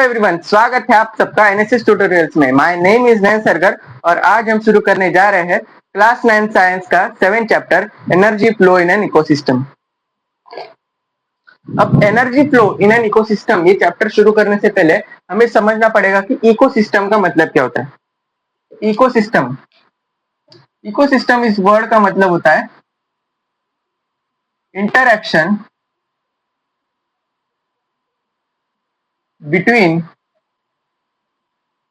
Everyone, स्वागत है आप सबका एनएसएस ट्यूटोरियल्स में। माय नेम इज नयन सरगर और आज हम शुरू करने जा रहे हैं क्लास 9 साइंस का 7 chapter energy flow in an ecosystem. अब energy flow in an ecosystem ये चैप्टर शुरू करने से पहले हमें समझना पड़ेगा कि इकोसिस्टम का मतलब क्या होता है। इकोसिस्टम इकोसिस्टम इस वर्ड का मतलब होता है interaction between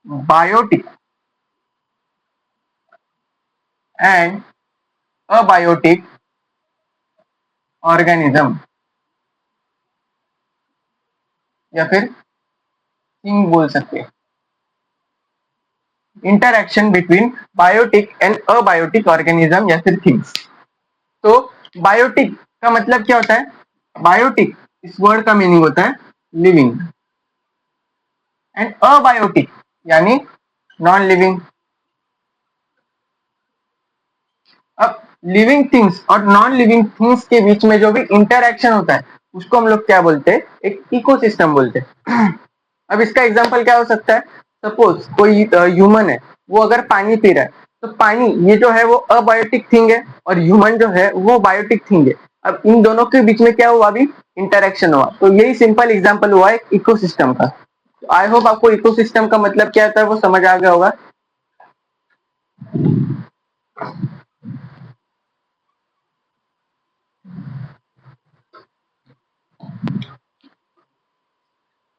biotic and abiotic organism या फिर थिंग बोल सकते हैं। Interaction between biotic and abiotic organism या फिर थिंग्स। तो बायोटिक का मतलब क्या होता है? बायोटिक इस वर्ड का मीनिंग होता है लिविंग एंड अबायोटिक यानी नॉन लिविंग। अब लिविंग थिंग्स और नॉन लिविंग थिंग्स के बीच में जो भी इंटरैक्शन होता है उसको हम लोग क्या बोलते हैं? एक इकोसिस्टम बोलते हैं। अब इसका एग्जांपल क्या हो सकता है? सपोज कोई ह्यूमन है, वो अगर पानी पी रहा है तो पानी ये जो है वो अबायोटिक थिंग है और ह्यूमन जो है वो बायोटिक थिंग है। अब इन दोनों के बीच में क्या हुआ? अभी इंटरैक्शन हुआ। तो यही सिंपल एग्जांपल हुआ एक इकोसिस्टम का। आई होप आपको इकोसिस्टम का मतलब क्या होता है वो समझ आ गया होगा।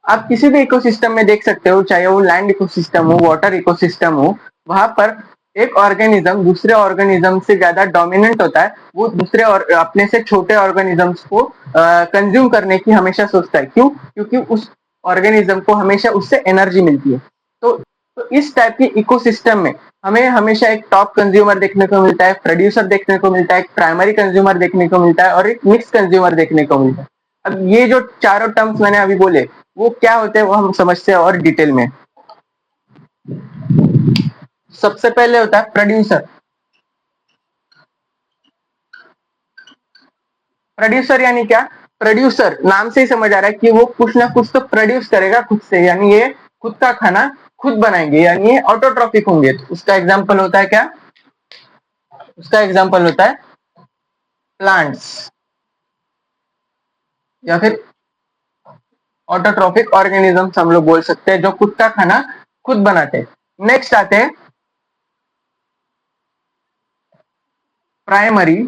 आप किसी भी इकोसिस्टम में देख सकते हो, चाहे वो लैंड इकोसिस्टम हो, वाटर इकोसिस्टम हो, वहां पर एक ऑर्गेनिज्म दूसरे ऑर्गेनिज्म से ज्यादा डोमिनेंट होता है। वो दूसरे और अपने से छोटे ऑर्गेनिजम्स को कंज्यूम करने की हमेशा सोचता है। क्यों? क्योंकि उस ऑर्गेनिज्म को हमेशा उससे एनर्जी मिलती है। तो इस टाइप की इकोसिस्टम में हमें हमेशा एक टॉप कंज्यूमर देखने को मिलता है, प्रोड्यूसर देखने को मिलता है, एक प्राइमरी कंज्यूमर देखने को मिलता है और एक मिक्स कंज्यूमर देखने को मिलता है। अब ये जो चारों टर्म्स मैंने अभी बोले वो क्या होते हैं वो हम समझते हैं और डिटेल में। सबसे पहले होता है प्रोड्यूसर। प्रोड्यूसर यानी क्या? प्रोड्यूसर नाम से ही समझ आ रहा है कि वो कुछ ना कुछ तो प्रोड्यूस करेगा खुद से, यानी ये खुद का खाना खुद बनाएंगे, यानी ये ऑटोट्रॉफिक होंगे। तो उसका एग्जांपल होता है क्या? उसका एग्जांपल होता है प्लांट्स या फिर ऑटोट्रॉफिक ऑर्गेनिजम्स हम लोग बोल सकते हैं, जो खुद का खाना खुद बनाते हैं। नेक्स्ट आते हैं primary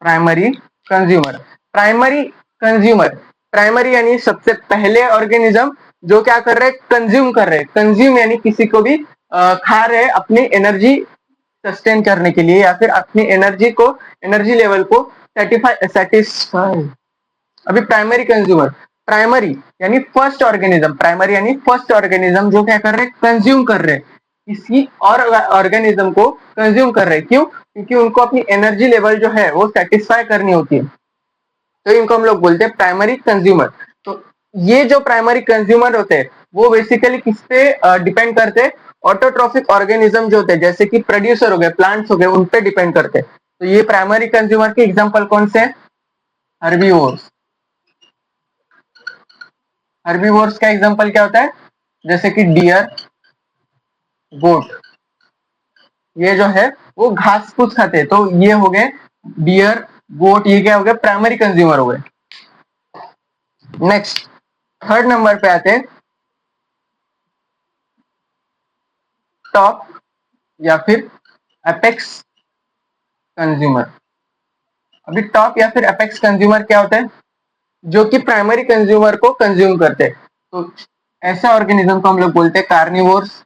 primary consumer. Primary consumer, primary यानी सबसे पहले ऑर्गेनिज्म जो क्या कर रहे हैं? कंज्यूम कर रहे हैं। कंज्यूम यानी किसी को भी खा रहे हैं अपनी एनर्जी सस्टेन करने के लिए या फिर अपनी एनर्जी लेवल को सेटिस्फाई। अभी प्राइमरी कंज्यूमर, प्राइमरी यानी फर्स्ट ऑर्गेनिज्म, प्राइमरी यानी फर्स्ट ऑर्गेनिज्म जो क्या कर रहे हैं? कंज्यूम कर रहे हैं, किसी और ऑर्गेनिज्म को कंज्यूम कर रहे हैं। क्यों? क्योंकि उनको अपनी एनर्जी लेवल जो है वो सेटिस्फाई करनी होती है। तो इनको हम लोग बोलते हैं प्राइमरी कंज्यूमर। तो ये जो प्राइमरी कंज्यूमर होते हैं वो बेसिकली किस पे डिपेंड करते हैं? ऑटोट्रॉफिक ऑर्गेनिज्म जो होते हैं, जैसे कि प्रोड्यूसर हो गए, प्लांट्स हो गए, उन पे डिपेंड करते हैं। तो ये प्राइमरी कंज्यूमर के एग्जांपल कौन से हैं? हर्बीवोर्स। हर्बीवोर्स का एग्जांपल क्या होता है? जैसे कि डियर, गोट, ये जो है वो घास फूस खाते हैं। तो ये हो गए डियर, गोट, ये क्या हो गए? प्राइमरी कंज्यूमर हो गए। नेक्स्ट थर्ड नंबर पे आते हैं टॉप या फिर एपेक्स कंज्यूमर। अभी टॉप या फिर एपेक्स कंज्यूमर क्या होता है? जो कि प्राइमरी कंज्यूमर को कंज्यूम करते हैं। तो ऐसे ऑर्गेनिज्म को हम लोग बोलते हैं कार्निवोर्स।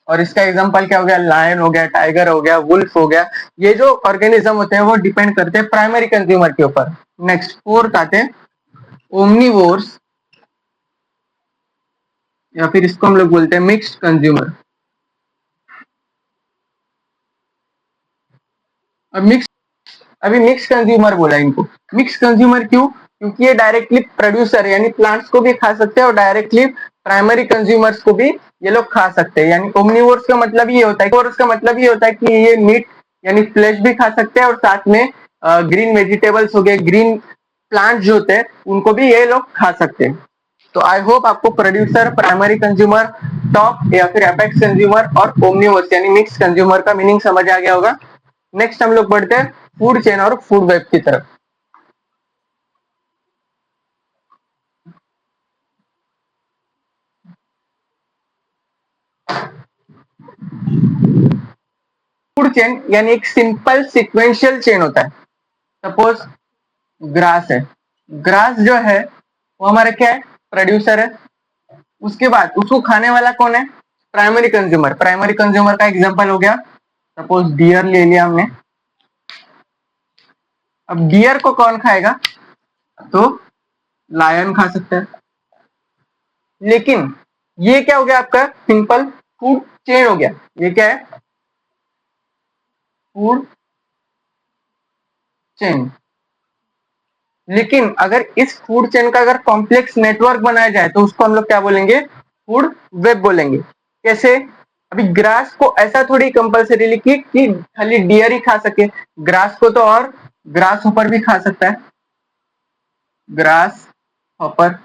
और इसका एग्जांपल क्या हो गया? लायन हो गया, टाइगर हो गया, वुल्फ हो गया। ये जो ऑर्गेनिज्म होते हैं वो डिपेंड करते हैं प्राइमरी कंज्यूमर के ऊपर। नेक्स्ट फोर्थ आते हैं ओमनीवोर्स या फिर इसको हम लोग बोलते हैं मिक्स्ड कंज्यूमर। अब अभी मिक्स कंज्यूमर बोला इनको। मिक्स कंज्यूमर क्यों? क्योंकि ये डायरेक्टली प्रोड्यूसर यानी प्लांट्स को भी खा सकते हैं और डायरेक्टली प्राइमरी कंज्यूमर्स को भी ये लोग खा सकते हैं। यानी ओमनिवोर्स का मतलब ये होता है, का मतलब ये होता है कि ये मीट यानी फ्लैश भी खा सकते हैं और साथ में ग्रीन वेजिटेबल्स हो गए, ग्रीन प्लांट जो होते हैं उनको भी ये लोग खा सकते हैं। तो आई होप आपको प्रोड्यूसर, प्राइमरी कंज्यूमर, टॉप या फिर एपेक्स कंज्यूमर और ओमनिवर्स यानी मिक्स कंज्यूमर का मीनिंग समझ आ गया होगा। नेक्स्ट हम लोग बढ़ते हैं फूड चेन और फूड वेब की तरफ। फूड चेन यानी एक सिंपल सिक्वेंशियल चेन होता है। सपोज ग्रास है, ग्रास जो है वो हमारा क्या है, प्रोड्यूसर है। उसके बाद उसको खाने वाला कौन है, प्राइमरी कंज्यूमर। प्राइमरी कंज्यूमर का एग्जांपल हो गया सपोज डियर ले लिया हमने। अब डियर को कौन खाएगा, तो लायन खा सकता है। लेकिन ये क्या हो गया आपका सिंपल फूड चेन हो गया। ये क्या है, फूड चेन। लेकिन अगर इस फूड चेन का अगर कॉम्प्लेक्स नेटवर्क बनाया जाए तो उसको हम लोग क्या बोलेंगे, फूड वेब बोलेंगे। कैसे, अभी ग्रास को ऐसा थोड़ी कंपल्सरी लिखिए कि खाली डियर ही खा सके, ग्रास को तो और ग्रास हॉपर भी खा सकता है। ग्रास हॉपर,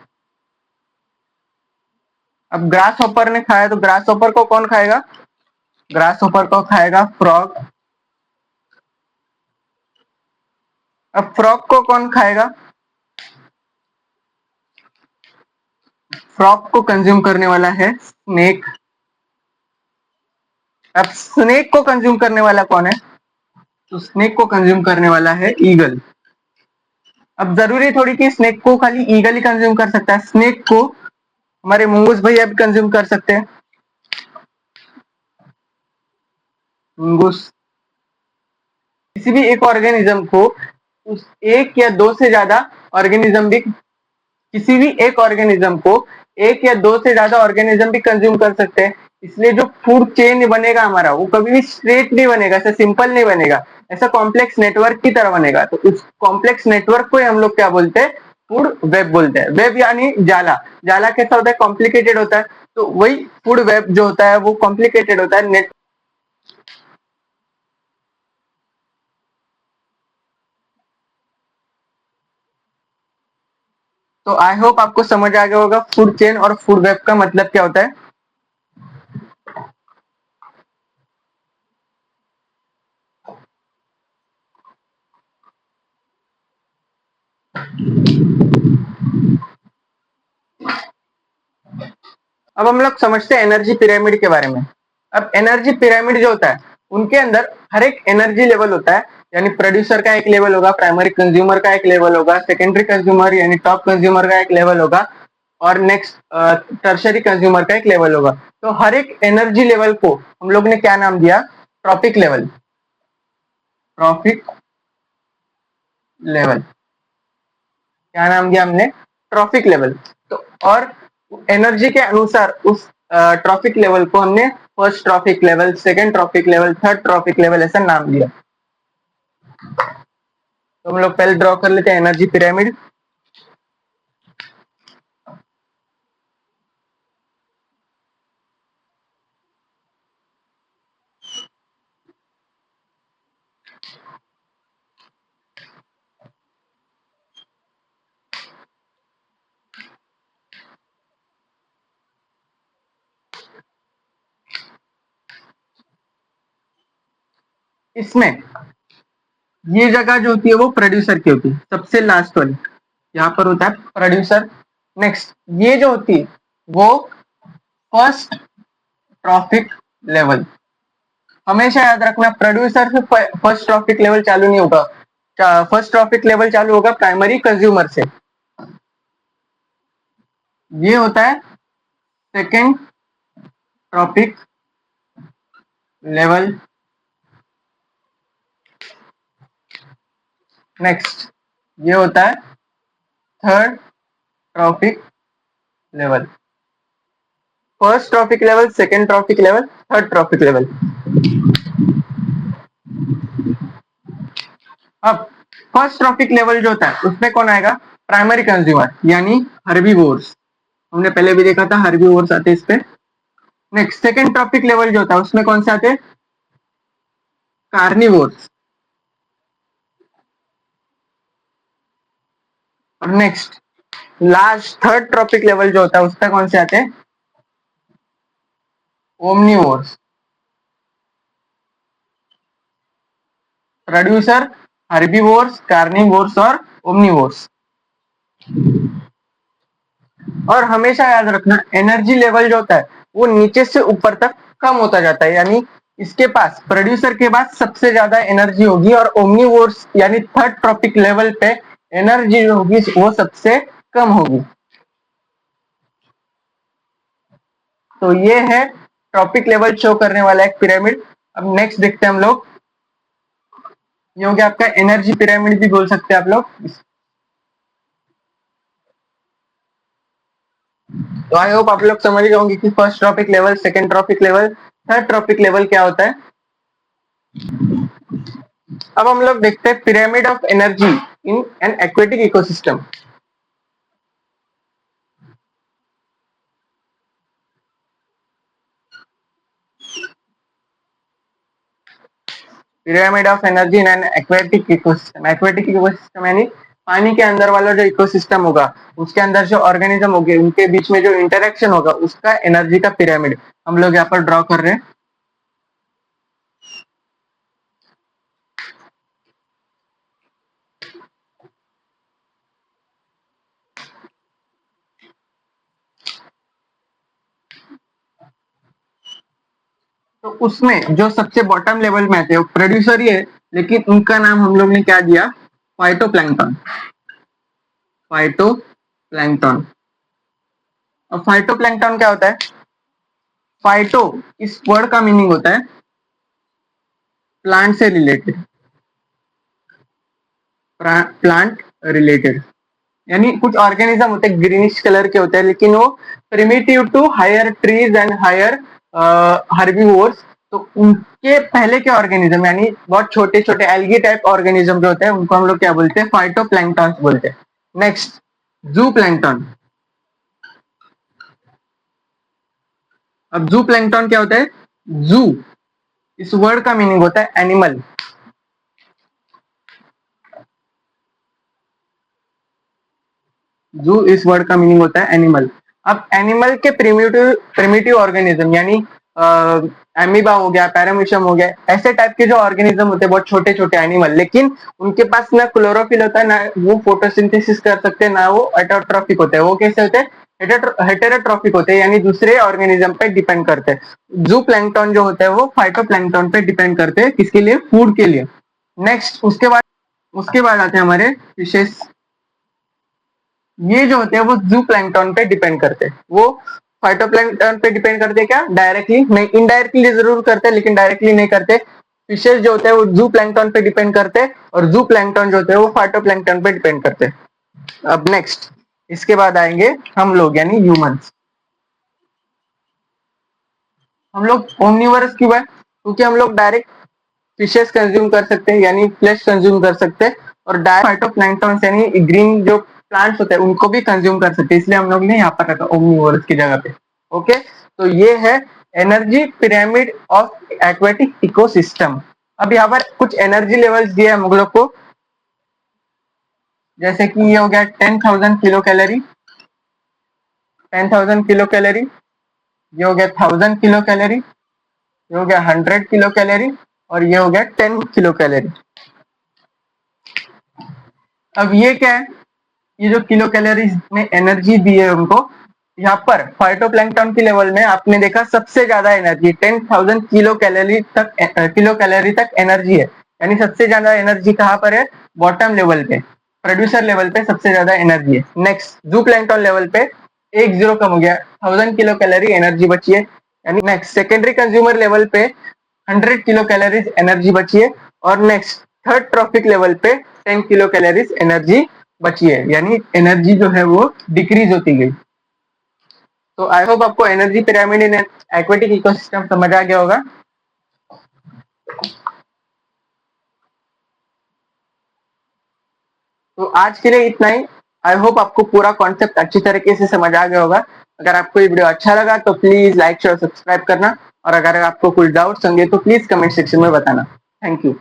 अब ग्रास हॉपर ने खाया तो ग्रास हॉपर को कौन खाएगा, ग्रास हॉपर को खाएगा फ्रॉग। अब फ्रॉग को कौन खाएगा, फ्रॉग को कंज्यूम करने वाला है स्नेक। अब स्नेक को कंज्यूम करने वाला कौन है, तो स्नेक को कंज्यूम करने वाला है ईगल। अब जरूरी थोड़ी कि स्नेक को खाली ईगल ही कंज्यूम कर सकता है, स्नेक को हमारे मुंगूस भैया भी कंज्यूम कर सकते हैं। मुंगूस, किसी भी एक ऑर्गेनिज्म को उस एक या दो से ज्यादा ऑर्गेनिज्म भी, किसी भी एक ऑर्गेनिज्म को एक या दो से ज्यादा ऑर्गेनिज्म भी कंज्यूम कर सकते हैं। इसलिए जो फूड चेन बनेगा हमारा वो कभी भी स्ट्रेट नहीं बनेगा, ऐसा सिंपल नहीं बनेगा, ऐसा कॉम्प्लेक्स नेटवर्क की तरह बनेगा। तो उस कॉम्प्लेक्स नेटवर्क को हम लोग क्या बोलते हैं, फूड वेब बोलते हैं। वेब यानी जाला, जाला कैसा होता है, कॉम्प्लिकेटेड होता है। तो वही फूड वेब जो होता है वो कॉम्प्लिकेटेड होता है। नेट, तो आई होप आपको समझ आ गया होगा फूड चेन और फूड वेब का मतलब क्या होता है। अब हम लोग समझते हैं एनर्जी पिरामिड के बारे में। अब एनर्जी पिरामिड जो होता है उनके अंदर हर एक एनर्जी लेवल होता है, यानी प्रोड्यूसर का एक लेवल होगा, प्राइमरी कंज्यूमर का एक लेवल होगा, सेकेंडरी कंज्यूमर यानी टॉप कंज्यूमर का एक लेवल होगा, और नेक्स्ट टर्शरी कंज्यूमर का एक लेवल होगा। तो हर एक एनर्जी लेवल को हम लोग ने क्या नाम दिया, ट्रॉपिक लेवल। ट्रॉपिक लेवल क्या नाम दिया हमने, ट्रॉपिक लेवल। तो और एनर्जी के अनुसार उस ट्रॉपिक लेवल को हमने first trophic level, second trophic level, third trophic level ऐसा नाम दिया। तो हम लोग पहले ड्रॉ कर लेते हैं एनर्जी पिरामिड। इसमें ये जगह जो होती है वो प्रोड्यूसर की होती है, सबसे लास्ट वाली यहाँ पर होता है प्रोड्यूसर। नेक्स्ट ये जो होती है वो फर्स्ट ट्रॉपिक लेवल। हमेशा याद रखना प्रोड्यूसर से फर्स्ट ट्रॉपिक लेवल चालू नहीं होगा, फर्स्ट ट्रॉपिक लेवल चालू होगा प्राइमरी कंज्यूमर से। ये होता है सेकेंड ट्रॉपिक लेवल। नेक्स्ट ये होता है third trophic level. First trophic level, second trophic level, third trophic level. अब फर्स्ट ट्रॉपिक लेवल जो होता है उसमें कौन आएगा, प्राइमरी कंज्यूमर यानी हर्बीवोर्स। हमने पहले भी देखा था हर्बीवोर्स आते हैं इस पे। नेक्स्ट सेकेंड ट्रॉपिक लेवल जो होता है उसमें कौन से आते हैं, कार्निवोर्स। और next last third trophic level जो होता है उसका कौन से आते हैं? ओमनीवोर्स। प्रोड्यूसर हर्बीवोर्स, कार्निवोर्स और ओमनीवोर्स। और हमेशा याद रखना एनर्जी लेवल जो होता है वो नीचे से ऊपर तक कम होता जाता है, यानी इसके पास प्रोड्यूसर के बाद सबसे ज्यादा एनर्जी होगी और ओमनीवोर्स यानी थर्ड ट्रॉपिक लेवल पे एनर्जी जो होगी वो सबसे कम होगी। तो ये है ट्रॉपिक लेवल शो करने वाला एक पिरामिड। अब नेक्स्ट देखते हैं हम लोग, ये हो गया आपका एनर्जी पिरामिड भी बोल सकते हैं आप लोग। तो आई होप आप लोग समझ गए होंगे कि first trophic level, second trophic level, third trophic level क्या होता है। अब हम लोग देखते हैं pyramid of energy in an aquatic ecosystem. Pyramid of energy in an aquatic ecosystem. Aquatic ecosystem यानी पानी के अंदर वाला जो इकोसिस्टम होगा उसके अंदर जो ऑर्गेनिज्म होंगे उनके बीच में जो इंटरेक्शन होगा उसका एनर्जी का पिरामिड हम लोग यहाँ पर ड्रॉ कर रहे हैं। तो उसमें जो सबसे बॉटम लेवल में आते हैं वो प्रोड्यूसर ही है, लेकिन उनका नाम हम लोग ने क्या दिया? फाइटोप्लैंक्टन। फाइटोप्लैंक्टन। अब फाइटोप्लैंक्टन क्या होता है? फाइटो इस वर्ड का मीनिंग होता है प्लांट से रिलेटेड, प्लांट रिलेटेड, यानी कुछ ऑर्गेनिज्म होते हैं ग्रीनिश कलर के होते हैं लेकिन वो primitive to higher trees and higher herbivores. तो उनके पहले के ऑर्गेनिज्म यानी बहुत छोटे छोटे एल्गी टाइप ऑर्गेनिज्म जो होते हैं उनको हम लोग क्या बोलते हैं? फाइटोप्लैंक्टन बोलते हैं। नेक्स्ट जू प्लैंक्टन। अब जू प्लैंक्टन क्या होता है? जू इस वर्ड का मीनिंग होता है एनिमल। जू इस वर्ड का मीनिंग होता है एनिमल। अब एनिमल के प्रिमिटिव प्रिमिटिव ऑर्गेनिज्म यानी एमीबा हो गया, पैरामीशियम हो गया, ऐसे टाइप के जो ऑर्गेनिज्म होते हैं बहुत छोटे छोटे एनिमल, लेकिन उनके पास ना क्लोरोफिल होता है, ना वो फोटोसिंथेसिस कर सकते हैं, ना वो एटोट्रॉफिक होते हैं। वो कैसे होते हैं? हेटेरोट्रॉफिक होते हैं, यानी दूसरे ऑर्गेनिज्म पे डिपेंड करते हैं। जू प्लैंक्टन जो होता है वो फाइटोप्लैंक्टन पे डिपेंड करते हैं, किसके लिए? फूड के लिए। नेक्स्ट उसके बाद आते हैं हमारे फिशेस। ये जो होते हैं वो जू प्लैंक्टन पे डिपेंड करते हैं। वो फाइटोप्लैंक्टन पे डिपेंड करते हैं क्या? डायरेक्टली नहीं, इनडायरेक्टली जरूर करते हैं लेकिन डायरेक्टली नहीं करते। फिशेस जो होते हैं वो जू प्लैंक्टन पे डिपेंड करते हैं और जू प्लैंक्टन जो होते हैं वो फाइटोप्लैंक्टन पे डिपेंड करते हैं। अब नेक्स्ट इसके बाद आएंगे हम लोग यानी ह्यूमंस। हम लोग ओमनिवरस क्यों है? क्योंकि हम लोग डायरेक्ट फिशेस कंज्यूम कर सकते हैं यानी फ्लेश कंज्यूम कर सकते हैं, और डायरेक्ट फाइटोप्लैंक्टन यानी ग्रीन जो प्लांट्स होते हैं उनको भी कंज्यूम कर सकते हैं, इसलिए हम लोग ने यहाँ पर रखा ओमनिवोरस की जगह पे। ओके, तो ये है energy pyramid of aquatic ecosystem. अब यहाँ पर कुछ एनर्जी लेवल्स दिए हम लोग को, जैसे कि ये हो गया 10,000 किलो कैलोरी, 10,000 किलो कैलोरी, ये हो गया 1,000 किलो कैलोरी, ये हो गया 100 किलो कैलोरी, और ये हो गया 10 किलो कैलोरी। अब ये क्या है? ये जो किलो कैलोरीज में एनर्जी दी है उनको, यहाँ पर फाइटोप्लैंक्टन के लेवल में आपने देखा सबसे ज्यादा एनर्जी 10,000 किलो कैलोरी तक एनर्जी है, यानी सबसे ज्यादा एनर्जी कहाँ पर है? बॉटम लेवल पे, प्रोड्यूसर लेवल पे सबसे ज्यादा एनर्जी है। नेक्स्ट जू प्लैंक्टन लेवल पे एक जीरो कम हो गया, 1,000 किलो कैलोरी एनर्जी बची है। यानी नेक्स्ट सेकेंडरी कंज्यूमर लेवल पे 100 किलो कैलोरीज एनर्जी बची है, और नेक्स्ट थर्ड ट्रॉफिक लेवल पे 10 किलो कैलोरीज एनर्जी बची है, यानी एनर्जी जो है वो डिक्रीज होती गई। तो आई होप आपको energy pyramid in aquatic ecosystem समझ आ गया होगा। तो आज के लिए इतना ही। आई होप आपको पूरा कॉन्सेप्ट अच्छी तरीके से समझ आ गया होगा। अगर आपको ये वीडियो अच्छा लगा तो प्लीज लाइक शेयर सब्सक्राइब करना, और अगर आपको कुछ डाउट्स होंगे तो प्लीज कमेंट सेक्शन में बताना। Thank you.